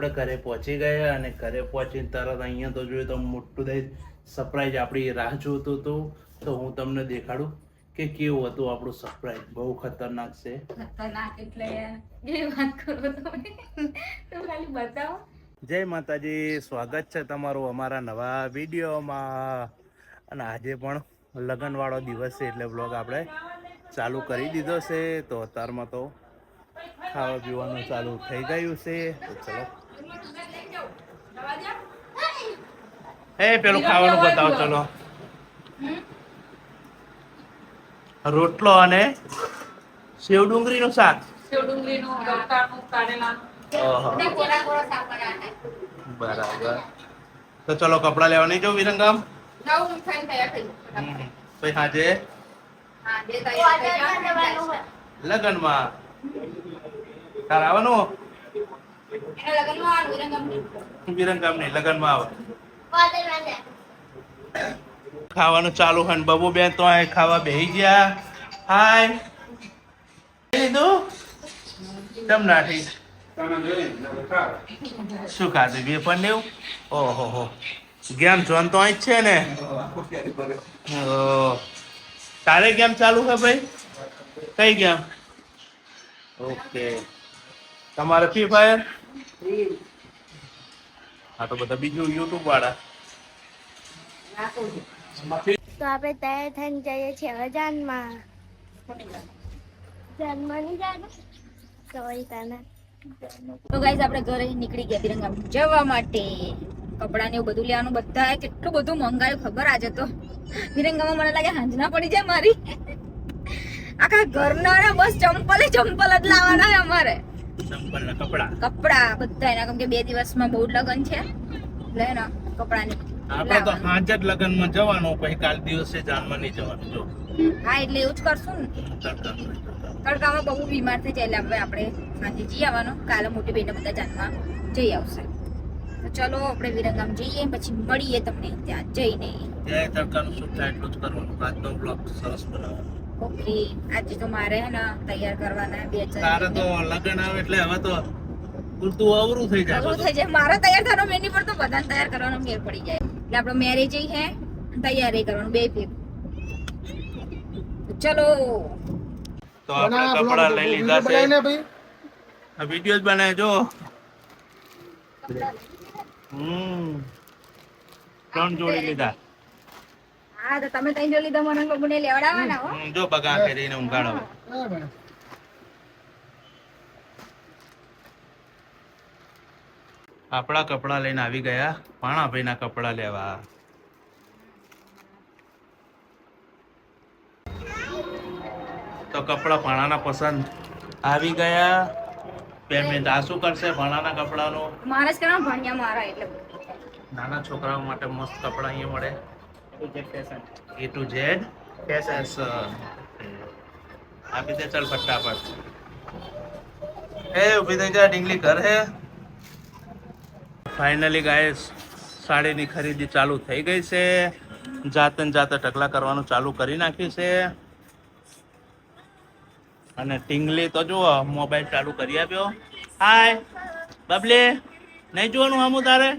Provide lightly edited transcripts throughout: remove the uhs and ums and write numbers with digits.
આપણે ઘરે પહોંચી ગયા અને ઘરે પહોંચીને તરત અહીંયા તો જોયું તો મોટું દઈ સરપ્રાઈઝ આપણી રાહ જોતું હતું. તો હું તમને દેખાડું કે કેવું હતું આપણું સરપ્રાઈઝ. બહુ ખતરનાક છે. ખતરનાક એટલે એ વાત કરો તમે તો ખાલી બતાવો. જય માતાજી, સ્વાગત છે તમારું અમારા નવા વિડીયોમાં. અને આજે પણ લગ્નવાળો દિવસ છે એટલે વ્લોગ આપણે ચાલુ કરી દીધો છે. તો અત્યારમાં તો ખાવા પીવાનું ચાલુ થઈ ગયું છે. તો ચલો પેલું ખાવાનું બતાવો. ચલો રોટલો અને સેવ ડુંગળીનું શાક. બરાબર. તો ચલો કપડા લેવા નહીં જાવ વિરંગામ. પછી હાજે લગનમાં તાર આવવાનું. વિરંગામ નહીં, લગનમાં આવે. ખાવાનું ચાલુ છે. બબુ બેન તો અહીં ખાવા બેસી ગયા. હાય લીધું કેમ નાઠી શું ખાધું? વેફર ને એવું. ઓહો હો, ગેમ જોન તો અહીં જ છે ને. તારે ગેમ ચાલુ છે ભાઈ? કઈ ગેમ? ઓકે, તમારે ફ્રી ફાયર? હા તો બધા બીજું યુટ્યુબ વાળા. તો આપણે તૈયાર થઈને જઈએ છીએ હવે જાનમાં. જાનમાં નહીં જાનું સોરી તને. તો ગાઈસ આપણે ઘરે નીકળી ગયા વિરંગામ જવા માટે. કપડા ને એવું બધું લેવાનું. બધા કેટલું બધું મંગાયું ખબર આજે તો વિરંગામાં. મને લાગે હાંજના પડી જાય મારી. આખા ઘરના બસ ચંપલ જ લાવવાના છે અમારે. કપડા બધા એના, કેમ કે 2 દિવસમાં બહુ લગન છે એટલે ને કપડાની આપણે તો હાજ જ લગનમાં જવાનું, પછી કાલ દિવસે જાનમાં નહીં જવાનું. જો હા એટલે એવું જ કરશું ને. તડકામાં બહુ બીમાર થઈ જાય એટલે આપણે સાંજે જઈ આવવાનું. કાલે મોટી બહેને બધા જાનમાં જઈ આવશે. તો ચલો આપણે વિરંગામ જઈએ, પછી મળીએ તમને ત્યાં જઈને. ત્યાં તડકાનું શું થાય એટલું જ કરવાનું. આજનો બ્લોગ સરસ બનાવવાનો. ઓકે, આજે તો મારે હે ને તૈયાર કરવાના 2 તારે તો લગન આવે એટલે હવે તો પૂરતું અવરું થઈ જાય. મારે તૈયાર થવાનો મેં નહીં પડતો, બધાને તૈયાર કરવાનો મેળ પડી જાય. એટલે આપણો મેરેજ હે, તૈયારી કરવાનું, 2 ભેગું. ચલો તો આપણે કપડા લઈ લીધા છે. આ વિડિયોઝ બનાવે જો. 3 જોડી લીધા. હા તો તમે તઈ જો લીધા, મને બબુને લેવડાવવાના હો. જો બગા ફેરીને ઊંઘાડો. આપણા કપડા લઈને આવી ગયા પાણાભાઈના કપડા લેવા. તો કપડા ભાણાના પસંદ આવી ગયા. પેમેન્ટ આ શું કરશે ભાણાના કપડાનું? મારે જ કરવા ભણ્યા મારા એટલે. નાના છોકરાઓ માટે મસ્ત કપડા અહીંયા મળે. A to Z fashion. આપી દે ચાલ ફટાફટ. ઉભી થઈ જા, ઢીંગલી ઘર હે. ફાઇનલી ગાઈસ સાડીની ખરીદી ચાલુ થઈ ગઈ છે. જાતે ઢગલા કરવાનું ચાલુ કરી નાખ્યું છે. અને ટીંગલી તો જુઓ મોબાઈલ ચાલુ કરી આપ્યો. હાય બબલે, નહીં જોવાનું હામું તારે?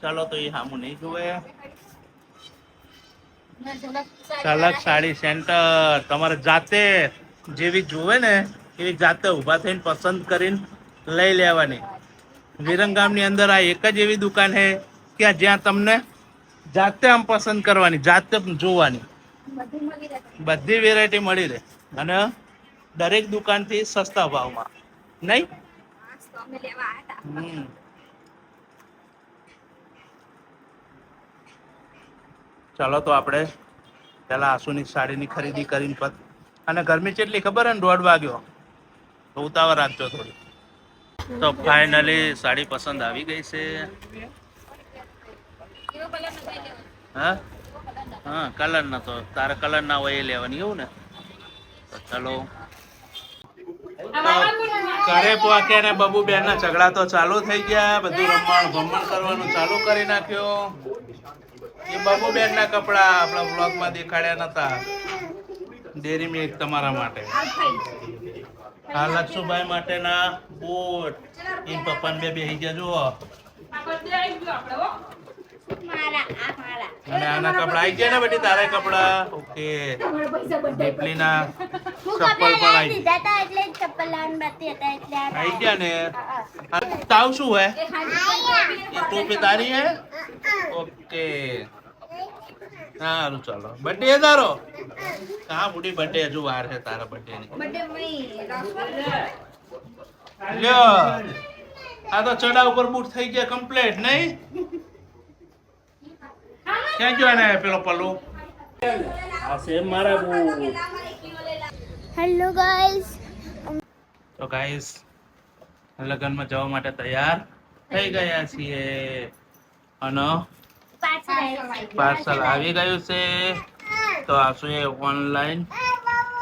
ચાલો તો એ હામું નહીં જોવે. સલગ સાડી સેન્ટર. તમારે જાતે જેવી જોવે ને એવી જાતે ઊભા થઈને પસંદ કરીને લઈ લેવાની. વિરંગામની અંદર આ એક જ એવી દુકાન છે કે જ્યાં તમને જાતે આમ પસંદ કરવાની, જાતે જોવાની, બધી વેરાયટી મળી રહે અને દરેક દુકાનથી સસ્તા ભાવમાં. નહીં? ચાલો તો આપણે પેલા આસુની સાડીની ખરીદી કરીને અને ગરમી કેટલી ખબર હે ને? 1:30 વાગ્યો. તો ઉતાવળ રાખજો થોડી. તો ફાઇનલી સાડી પસંદ આવી ગઈ છે. હા કલર ના તો તારે કલર ના હોય એ લેવાની, એવું ને? તો ચલો ઘરે પહોંચ્યા ને બબુ બેન ના ઝઘડા તો ચાલુ થઈ ગયા. બધું ભમણ કરવાનું ચાલુ કરી નાખ્યો. એ બબુ બેન ના કપડા આપણા બ્લોગ માં દેખાડ્યા નતા. ડેરી મિલ્ક તમારા માટે. આ લક્ષુભાઈ માટેના બૂટ. એમ પપ્પાને બે બેહી ગયા જુઓ. અને આના કપડા આવી ગયા ને બેટી તારા કપડા. ઓકે. દીપલીના ચપ્પલ પણ આવી ગયા ને. તાવ શું હે? ये टोपी तारी है? ओके. સારું ચાલો. બર્થડે है તારો? कहाँ बूढ़ी बर्थडे हजू વાર है તારા બર્થડે ની. લ્યો આ તો ચડા ઉપર બૂટ થઈ ગયા કમ્પ્લીટ નહીં? ક્યાં ગયો ને પેલો પલ્લુ? આ છે મારા બૂટ. હેલો ગાઈસ, તો ગાઈસ લગનમાં જવા માટે તૈયાર થઈ ગયા છીએ અને પાર્સલ આવી ગયું છે. તો આશુએ ઓનલાઈન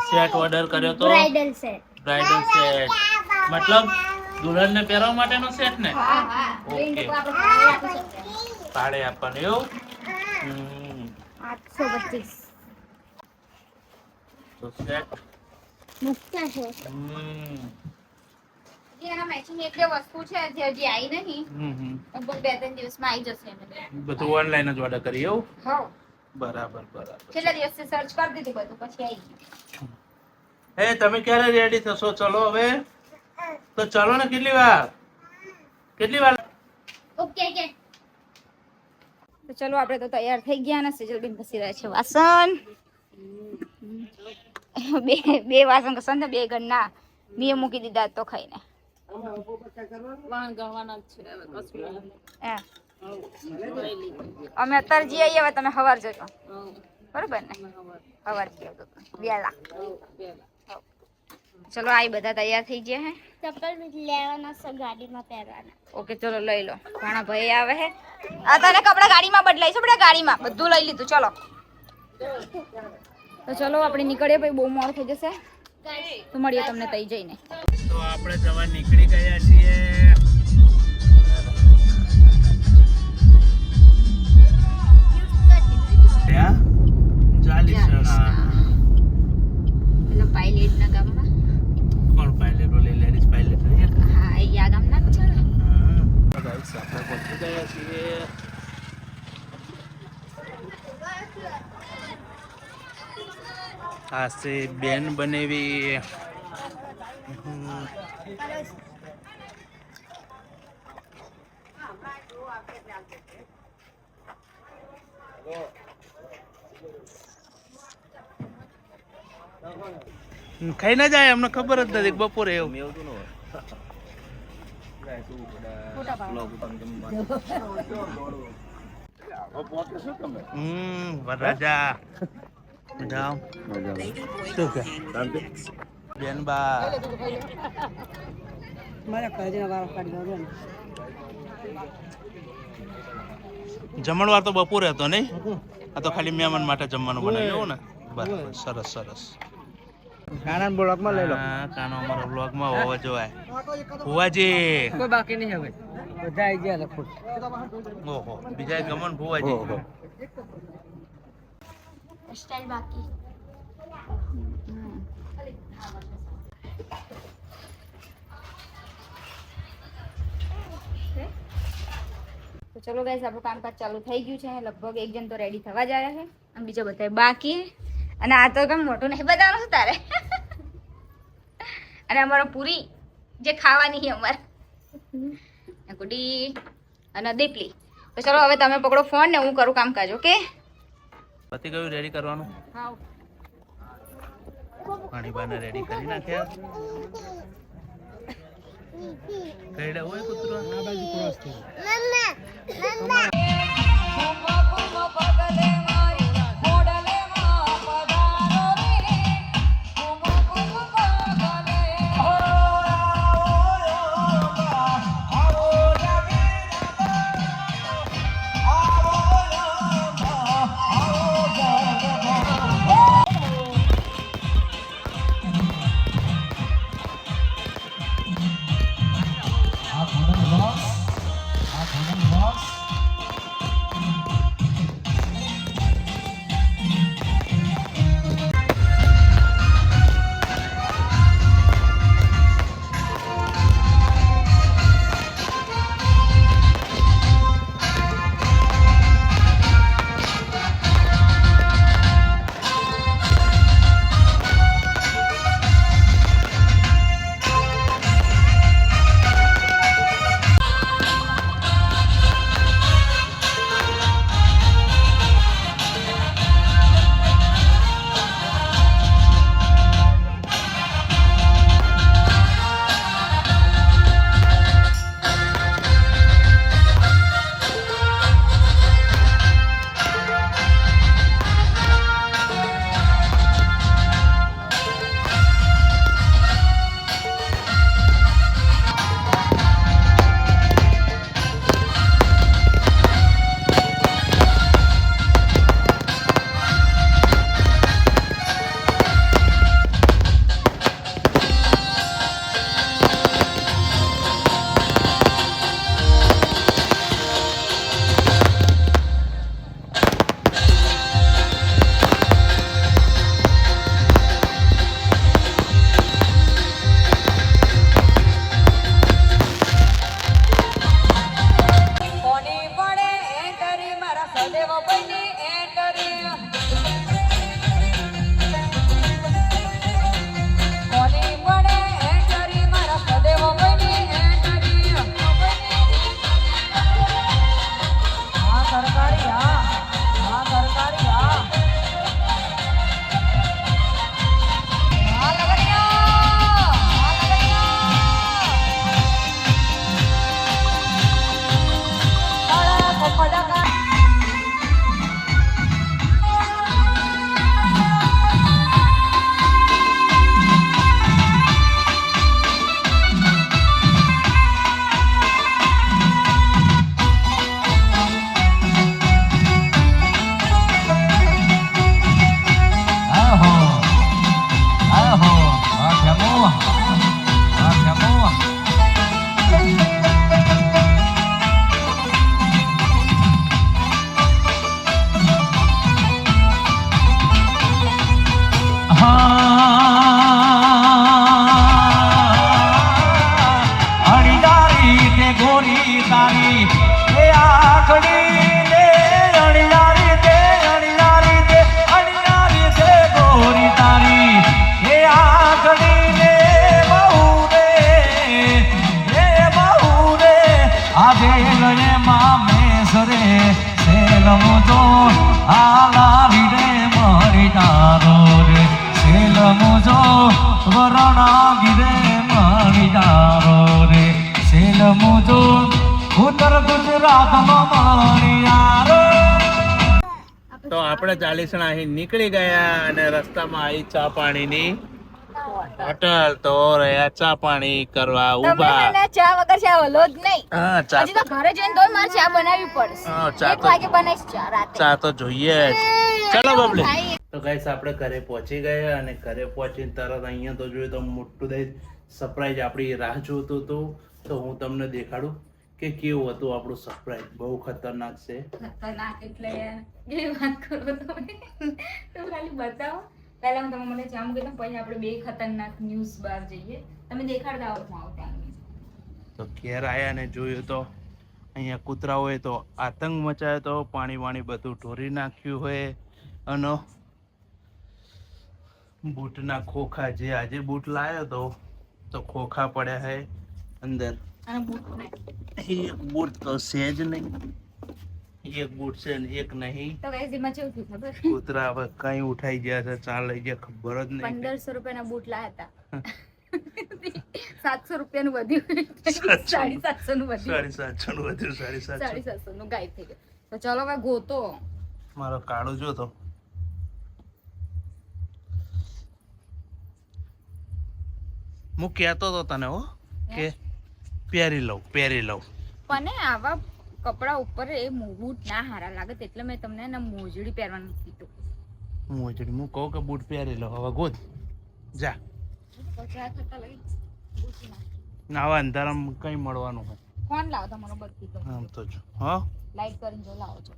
સેટ ઓર્ડર કર્યો તો. Bridal set. બ્રાઇડલ સેટ મતલબ દુલ્હનને પહેરવા માટેનો સેટ ને? ઓકે. સાડે આપવાનું એવું. 825 તો સેટ. મુક્તા છે. એના મેચિંગ એક બે વસ્તુ છે જે હજી આવી નહીં. લગભગ 2-3 દિવસમાં આવી જશે એમને. બધું ઓનલાઈન જ ઓર્ડર કરી એવું? હા. બરાબર બરાબર. છેલ્લા દિવસથી સર્ચ કરી દીધું બધું પછી આવી ગયું. હે તમે ક્યારે રેડી થશો? ચલો હવે તો ચલો ને. કેટલી વાર ઓકે ઓકે. તો ચલો આપણે તો તૈયાર થઈ ગયા ને. સેજલબેન ઘસી રહ્યા છે વાસણ. બે વાસણ ઘસન ને 2 ગણના મેં મૂકી દીધા તો ખાઈને. અમે અત્યારે જઈએ હવે તમે સવાર જજો બરોબર ને? સવાર જઈએ વેલા. ચલો આ બધા તૈયાર થઈ ગયા હે. ચપ્પલ લેવાના છે ગાડીમાં પહેરવાના. ઓકે ચલો લઈ લો. ઘણા ભાઈ આવે હે. આ તને કપડા ગાડીમાં બદલાઈશું બેટા. ગાડીમાં બધું લઈ લીધું. ચલો તો ચલો આપણે નીકળીએ ભાઈ. બહુ મોડું થઈ જશે તો મળીએ તમને તઈ જઈને. તો આપણે જવા નીકળી ગયા છીએ. પેલો પાયલેટ ના ગામમાં. કોણ પાયલેટ? ઓલી લેડીઝ પાયલેટ રહી. હા એ આ ગામના જ છે ને. આપણે પહોંચી ગયા છીએ. આ છે બેન બનેવી. ખાઈ ના જાય અમને ખબર જ નથી બપોરે એવું. વરરાજા જાઓ. શું કે બેનબા જમણવાર તો બપોરે હતો નહીં? આ તો ખાલી મહેમાન માટે જમવાનું બનાવ્યું ને? બરાબર. સરસ સરસ. કાના બ્લોગમાં લઈ લો. હા કાનો અમારો બ્લોગમાં હોવો જોઈએ. ભુવાજી કોઈ બાકી નહીં હવે. બધા આવી ગયા લખો. ઓહો બીજા ગમન ભુવાજી. સ્ટાઇલ બાકી. તો ચલો ગાઈસ આપણું કામકાજ ચાલુ થઈ ગયું છે. લગભગ એક જણ તો રેડી થવા જ આવ્યા છે અને બીજા બધા બાકી. અને આ તો કમ મોટું નહીં બતાવવાનું છે તારે. અને અમારો પૂરી જે ખાવાની છે અમારે ગુડી અને દીપલી. તો ચલો હવે તમે પકડો ફોન ને હું કરું કામકાજ. ઓકે પતિ કયું રેડી કરવાનું? હા પાણી બાને રેડી કરી નાખ્યા. કઈડા હોય કૂતરો આ બાજુ ક્રોસ થઈ. મમ્મા અણીદારી તે ગોરી તારી એ આખડી ને અણીદારી તે ગોરી તારી એ આખડી ને બહુ રે આજે લયે મામેસરે સેલમ તો આલારી રે મરી તારો રે સેલમ જો વરણાગી રે મરી તારો રે સેલમ જો ઉત્તર ગુજરાતમાં મણિયારો. તો આપણે 40 જણા અહીં નીકળી ગયા અને રસ્તામાં આવી ચા પાણીની હોટલ તો રહ્યા ચા પાણી કરવા તમે ઊભા. મને ચા વગર ચા ઓલો જ નહીં. હા, ચા હજી તો ઘરે જઈને તોય મારે ચા બનાવવી પડશે. હા, ચા 1 વાગે બનાવીશ ચા રાતે. ચા તો જોઈએ જ. ચલો બબલી. ખાઈએ. તો ગાઈસ આપણે ઘરે પહોંચી ગયા અને ઘરે પહોંચીને તરત અહીંયા તો જોયું તો મોટું દહીં સરપ્રાઈઝ આપણી રાહ જોતું હતું. તો હું તમને દેખાડું કે કેવું હતું આપણું સરપ્રાઈઝ. બહુ ખતરનાક છે. ખતરનાક એટલે યાર કેવી વાત કરો તમે. તો ખાલી બતાવો. પહેલા હું તમને મને ચા મૂકી દઉં, પછી આપણે બે ખતરનાક ન્યૂઝ બહાર જઈએ. તમે દેખાડતા આવો હું આવતા. તો ઘેર આયા ને જોયું તો અહીંયા કૂતરાઓએ તો આતંક મચાયો તો પાણી વાણી બધું ઢોરી નાખ્યું હોય અને બૂટના ખોખા જે આજે બૂટ લાવ્યો તો ખોખા પડ્યા હે અંદર. અને બૂટ ને એક બૂટ તો છે જ નહીં, એક બૂટ છે ને એક નહીં. તો ગાઈસ એમાં કેવું થયું ખબર? કૂતરા હવે કઈ ઉઠાઈ ગયા છે, ચા લઈ ગયા ખબર જ નહીં. 1500 રૂપિયાના બૂટ લાયા હતા. 700 રૂપિયાનું વધ્યું. 750 નું વધ્યું. 750 નું વધ્યું. 750 750 નું ગાયબ થઈ ગયું. તો ચલો હવે ગોતો. મારો કાળો જો તો હું કહેતો તો તને હો કે પહેરી લઉં પણ આવા કપડા ઉપર એ બૂટ ના હારા લાગે એટલે મેં તમને ને મોજડી પહેરવાનું કીધું. મોજડી હું કહું કે બૂટ પહેરી લઉં. હવે ગોત જા. પછી આ થતા લઈ બૂટ ના. આવા અંધારામાં કઈ મળવાનું હોય. કોણ લાવો તમારો બધી તો આમ તો જો હા લાઈટ કરીને જો લાવો છો.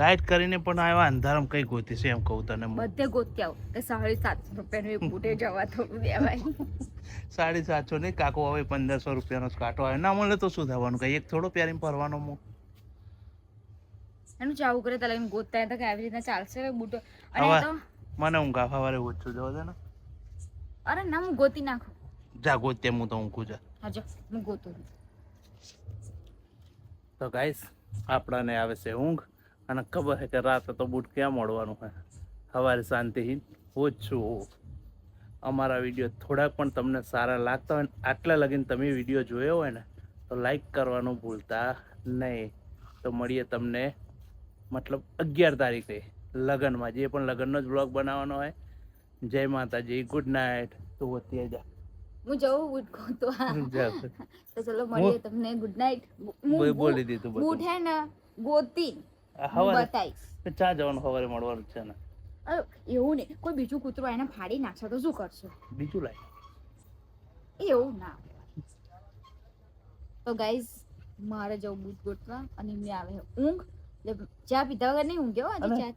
લાઈટ કરીને પણ આવા અંધારામાં કઈ ગોતી છે એમ કહું તને. બધે ગોતી આવો કે 750 રૂપિયાનું એક બૂટે જવા થોડું દેવાય. 750 નહીં કાકો, હવે 1500 રૂપિયાનો જ કાંટો આવે ના મળે તો શું થવાનું? કઈ એક થોડો પહેરીને ફરવાનો હું. એનું ચાવું કરે તલાઈને ગોતતા હતા કે આવી રીતના ચાલશે હવે બૂટો. અને હવે એ તો મને ઊંઘ સવારે ઓછું જવા દે ને. અરે ના હું ગોતી નાખું. જા ગોત હું તો ઊંઘું જા. હાજો હું ગોતું. તો ગાઈસ આપણાને આવે છે ઊંઘ અને ખબર છે કે રાતે તો બૂટ ક્યાં મળવાનું હોય. સવારે શાંતિથી ઓછું. અમારા વિડીયો થોડાક પણ તમને સારા લાગતા હોય ને આટલા લગીને તમે વિડીયો જોયો હોય ને તો લાઈક કરવાનું ભૂલતા નહીં. તો મળીએ તમને મતલબ 11 તારીખે લગ્નમાં, જે પણ લગ્નનો જ બ્લોગ બનાવવાનો હોય. જય માતાજી, ગુડ નાઇટ. તો અત્યારે જા હું જવું બૂટ ગોતવા. જા. તો ચલો મળીએ તમને ગુડ નાઇટ. બોલી દીધું બધું. બૂટ હે ને ગોતી સવારે બતાઈશ. ચા જવાનું સવારે મળવાનું છે ને. અરે એવું નહીં, કોઈ બીજું કૂતરું એને ફાડી નાખશે તો શું કરશો? બીજું લાય. એવું ના. તો ગાઈઝ મારે જવું બૂટ ગોતવા અને એમને આવે ઊંઘ. ચા પીધા વગર નહીં ઊંઘ્યો આજે ચા